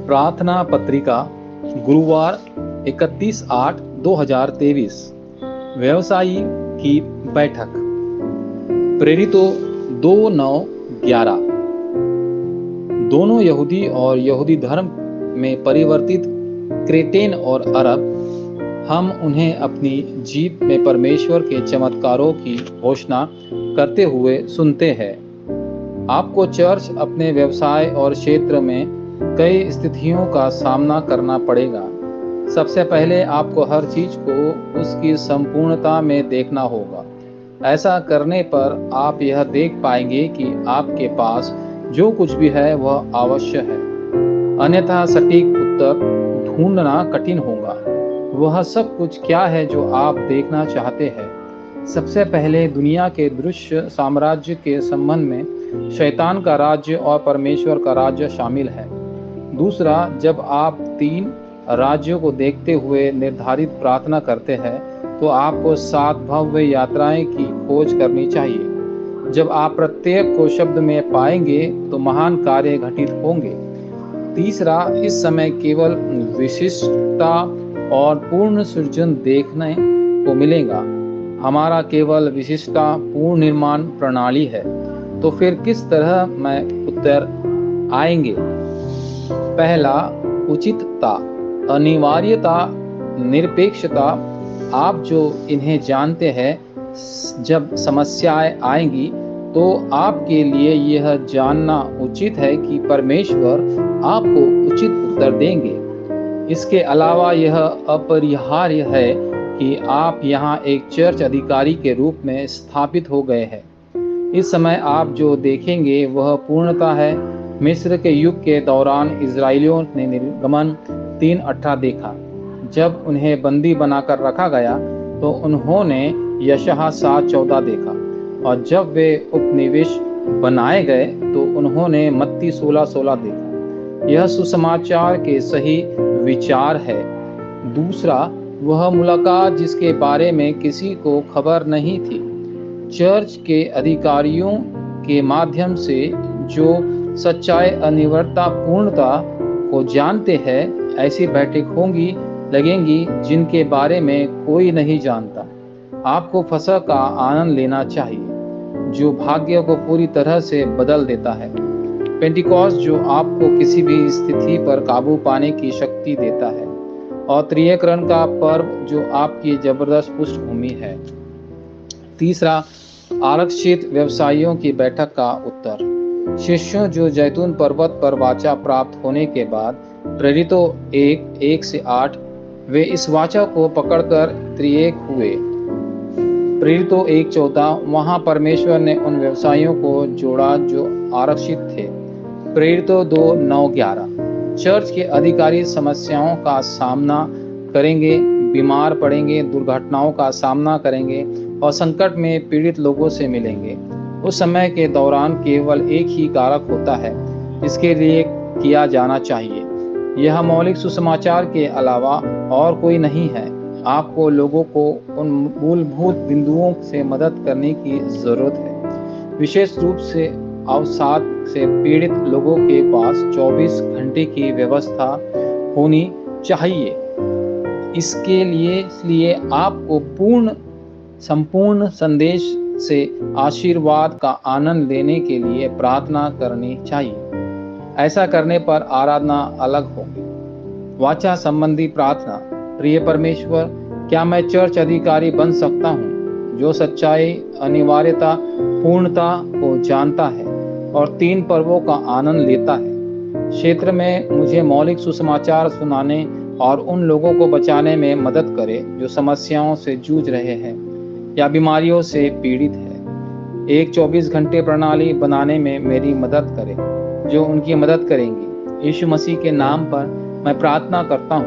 प्रार्थना पत्रिका गुरुवार 31/8/2023 व्यवसायी की बैठक प्रेरितों 2-9-11 दोनों यहूदी और यहूदी धर्म में परिवर्तित क्रेटेन और अरब हम उन्हें अपनी जीभ में परमेश्वर के चमत्कारों की घोषणा करते हुए सुनते हैं। आपको चर्च अपने व्यवसाय और क्षेत्र में कई स्थितियों का सामना करना पड़ेगा। सबसे पहले आपको हर चीज को उसकी संपूर्णता में देखना होगा। ऐसा करने पर आप यह देख पाएंगे कि आपके पास जो कुछ भी है वह अवश्य है, अन्यथा सटीक उत्तर ढूंढना कठिन होगा। वह सब कुछ क्या है जो आप देखना चाहते हैं? सबसे पहले दुनिया के दृश्य साम्राज्य के संबंध में शैतान का राज्य और परमेश्वर का राज्य शामिल है। दूसरा, जब आप 3 राज्यों को देखते हुए निर्धारित प्रार्थना करते हैं तो आपको 7 भव्य यात्राएं की खोज करनी चाहिए। जब आप प्रत्येक को शब्द में पाएंगे तो महान कार्य घटित होंगे। तीसरा, इस समय केवल विशिष्टता और पूर्ण सृजन देखने को मिलेगा। हमारा केवल विशिष्टता पूर्ण निर्माण प्रणाली है। तो फिर किस तरह में उत्तर आएंगे? पहला, उचितता, अनिवार्यता, निरपेक्षता। आप जो इन्हें जानते हैं, जब समस्याएं आएंगी तो आपके लिए यह जानना उचित है कि परमेश्वर आपको उचित उत्तर देंगे। इसके अलावा यह अपरिहार्य है कि आप यहाँ एक चर्च अधिकारी के रूप में स्थापित हो गए हैं। इस समय आप जो देखेंगे वह पूर्णता है। मिस्र के युग के दौरान इजरायलियों ने निर्गमन 3:18 देखा। जब उन्हें बंदी बनाकर रखा गया तो उन्होंने यशायाह 7:14 देखा, और जब वे उपनिवेश बनाए गए तो उन्होंने मत्ती 16:16 देखा। यह सुसमाचार के सही विचार है। दूसरा, वह मुलाकात जिसके बारे में किसी को खबर नहीं थी। चर्च के अधिकारियों के माध्यम से जो सच्चाई, अनिवार्यता, पूर्णता को जानते हैं, ऐसी बैठक लगेंगी जिनके बारे में कोई नहीं जानता। आपको फसह का आनंद लेना चाहिए जो भाग्य को पूरी तरह से बदल देता है। पेंटिकॉस्ट जो आपको किसी भी स्थिति पर काबू पाने की शक्ति देता है, और त्रिएकरण का पर्व जो आपकी जबरदस्त पृष्ठभूमि है। तीसरा, आरक्षित व्यवसायियों की बैठक का उत्तर। शिष्यों जो जैतून पर्वत पर वाचा प्राप्त होने के बाद प्रेरितों 1:1-8 वे इस वाचा को पकड़कर त्रिएक हुए। प्रेरितों 1:14 वहां परमेश्वर ने उन व्यवसायियों को जोड़ा जो आरक्षित थे। प्रेरितों 2:9-11 चर्च के अधिकारी समस्याओं का सामना करेंगे, बीमार पड़ेंगे, दुर्घटनाओं का सामना करेंगे और संकट में पीड़ित लोगों से मिलेंगे। उस समय के दौरान केवल एक ही कारक होता है जिसके लिए किया जाना चाहिए। यह मौलिक सुसमाचार के अलावा और कोई नहीं है। आपको लोगों को उन मूलभूत बिंदुओं से मदद करने की जरूरत है। विशेष रूप से अवसाद से पीड़ित लोगों के पास 24 घंटे की व्यवस्था होनी चाहिए। इसलिए आपको संपूर्ण संदेश से आशीर्वाद का आनंद लेने के लिए प्रार्थना करनी चाहिए। ऐसा करने पर आराधना अलग होगी। वाचा संबंधी प्रार्थना। प्रिय परमेश्वर, क्या मैं चर्च अधिकारी बन सकता हूँ जो सच्चाई, अनिवार्यता, पूर्णता को जानता है और 3 पर्वों का आनंद लेता है? क्षेत्र में मुझे मौलिक सुसमाचार सुनाने और उन लोगों को बचाने में मदद करे जो समस्याओं से जूझ रहे हैं या बीमारियों से पीड़ित है। एक 24 घंटे प्रणाली बनाने में मेरी मदद करे जो उनकी मदद करेंगी। यीशु मसीह के नाम पर मैं प्रार्थना करता हूँ।